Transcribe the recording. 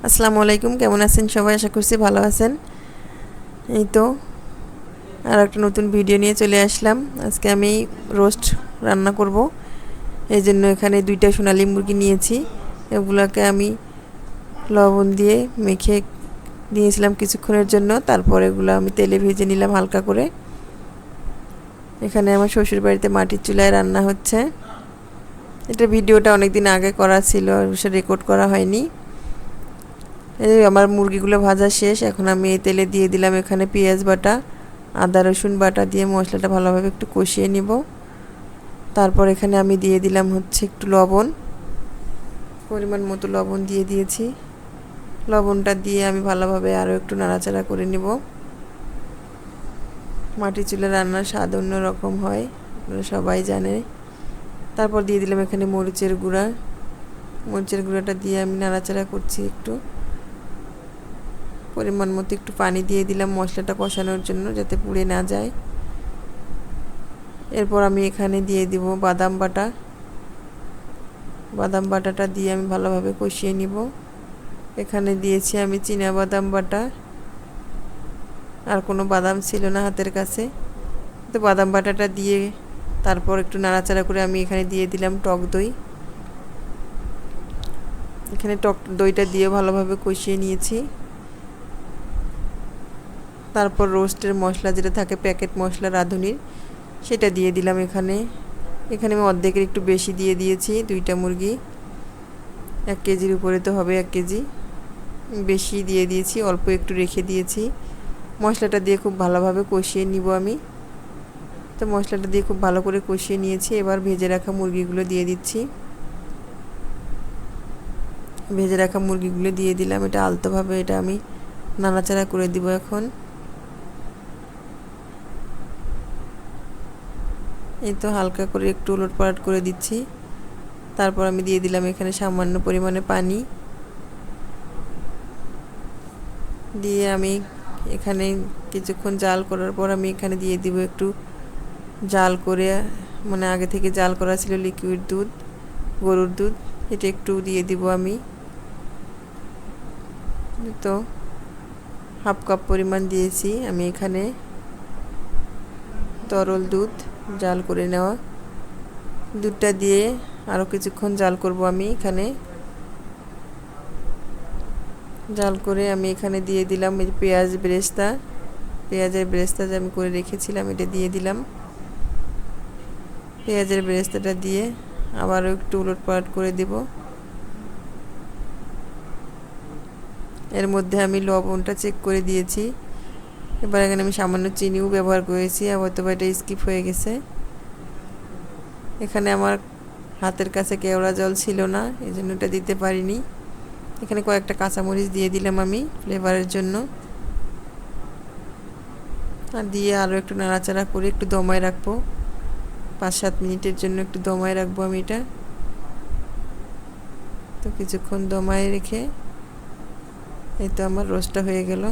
আসসালামু আলাইকুম, কেমন আছেন সবাই? আশা করছি ভালো আছেন। এই তো আর একটা নতুন ভিডিও নিয়ে চলে আসলাম। আজকে আমি রোস্ট রান্না করব। এই জন্য এখানে 2টা সোনালী মুরগি নিয়েছি। এগুলোকে আমি লবণ দিয়ে মেখে দিয়েছিলাম কিছুক্ষণের জন্য। তারপর এগুলো আমি তেলে ভেজে নিলাম হালকা করে। এখানে আমার শ্বশুর বাড়িতে মাটির চুলায় রান্না হচ্ছে। এটা ভিডিওটা অনেক দিন আগে করা ছিল, রেকর্ড করা হয়নি। এই আমার মুরগিগুলো ভাজা শেষ। এখন আমি এই তেলে দিয়ে দিলাম এখানে পেঁয়াজ বাটা, আদা রসুন বাটা দিয়ে মশলাটা ভালোভাবে একটু কষিয়ে নিব। তারপর এখানে আমি দিয়ে দিলাম একটু লবণ, পরিমাণ মতো লবণ দিয়ে দিয়েছি। লবণটা দিয়ে আমি ভালোভাবে আরও একটু নাড়াচাড়া করে নিব। মাটির চুলার রান্নার স্বাদ অন্যরকম হয়, আপনারা সবাই জানে। তারপর দিয়ে দিলাম এখানে মরিচের গুঁড়াটা দিয়ে আমি নাড়াচাড়া করছি একটু। পরিমাণ মতো একটু পানি দিয়ে দিলাম মশলাটা কষানোর জন্য, যাতে পুড়ে না যায়। এরপর আমি এখানে দিয়ে দিব বাদাম বাটাটা দিয়ে আমি ভালোভাবে কষিয়ে নিব। এখানে দিয়েছি আমি বাদাম বাটা। আর কোনো বাদাম ছিল না হাতের কাছে, তো বাদাম বাটাটা দিয়ে তারপর একটু নাড়াচাড়া করে আমি এখানে দিয়ে দিলাম টক দই। এখানে টক দইটা দিয়ে ভালোভাবে কষিয়ে নিয়েছি। তারপর রোস্টের মশলা যেটা থাকে, প্যাকেট মশলা রাঁধুনির, সেটা দিয়ে দিলাম এখানে। এখানে আমি অর্ধেকের একটু বেশি দিয়ে দিয়েছি। 2টা মুরগি, 1 কেজির উপরে তো হবে, 1 কেজি বেশি দিয়ে দিয়েছি, অল্প একটু রেখে দিয়েছি। মশলাটা দিয়ে খুব ভালোভাবে কষিয়ে নিব আমি। তো মশলাটা দিয়ে খুব ভালো করে কষিয়ে নিয়েছি। এবার ভেজে রাখা মুরগিগুলো দিয়ে দিচ্ছি। ভেজে রাখা মুরগিগুলো দিয়ে দিলাম। এটা আলতোভাবে এটা আমি নাড়াচাড়া করে দিব এখন। এই তো হালকা করে একটু উলটপালট করে দিচ্ছি। তারপর আমি দিয়ে দিলাম এখানে সামান্য পরিমাণে পানি দিয়ে আমি এখানে কিছুক্ষণ জাল করার পর আমি এখানে দিয়ে দিব একটু জাল করে, মানে আগে থেকে জাল করা ছিল লিকুইড দুধ, গরুর দুধ, এটা একটু দিয়ে দিব আমি। তো হাফ কাপ পরিমাণ দিয়েছি আমি এখানে তরল দুধ, জাল করে নেওয়া দুধটা দিয়ে আরও কিছুক্ষণ জাল করব আমি এখানে। জাল করে আমি এখানে দিয়ে দিলাম এই পেঁয়াজের বেরেস্তা যে আমি করে রেখেছিলাম, এটা দিয়ে দিলাম। পেঁয়াজের বেরেস্তাটা দিয়ে আবারও একটু উলটপালট করে দেব। এর মধ্যে আমি লবণটা চেক করে দিয়েছি। এবার এখানে আমি সামান্য চিনিও ব্যবহার করেছি, হয়তো বা এটা স্কিপ হয়ে গেছে। এখানে আমার হাতের কাছে কেওড়া জল ছিল না, এই জন্য এটা দিতে পারিনি। এখানে কয়েকটা কাঁচামরিচ দিয়ে দিলাম আমি ফ্লেভারের জন্য। আর দিয়ে আরও একটু নাড়াচাড়া করে একটু দমায় রাখবো, 5-7 মিনিটের জন্য একটু দমায় রাখবো আমি এটা। তো কিছুক্ষণ দমায় রেখে এই তো আমার রোস্টটা হয়ে গেল।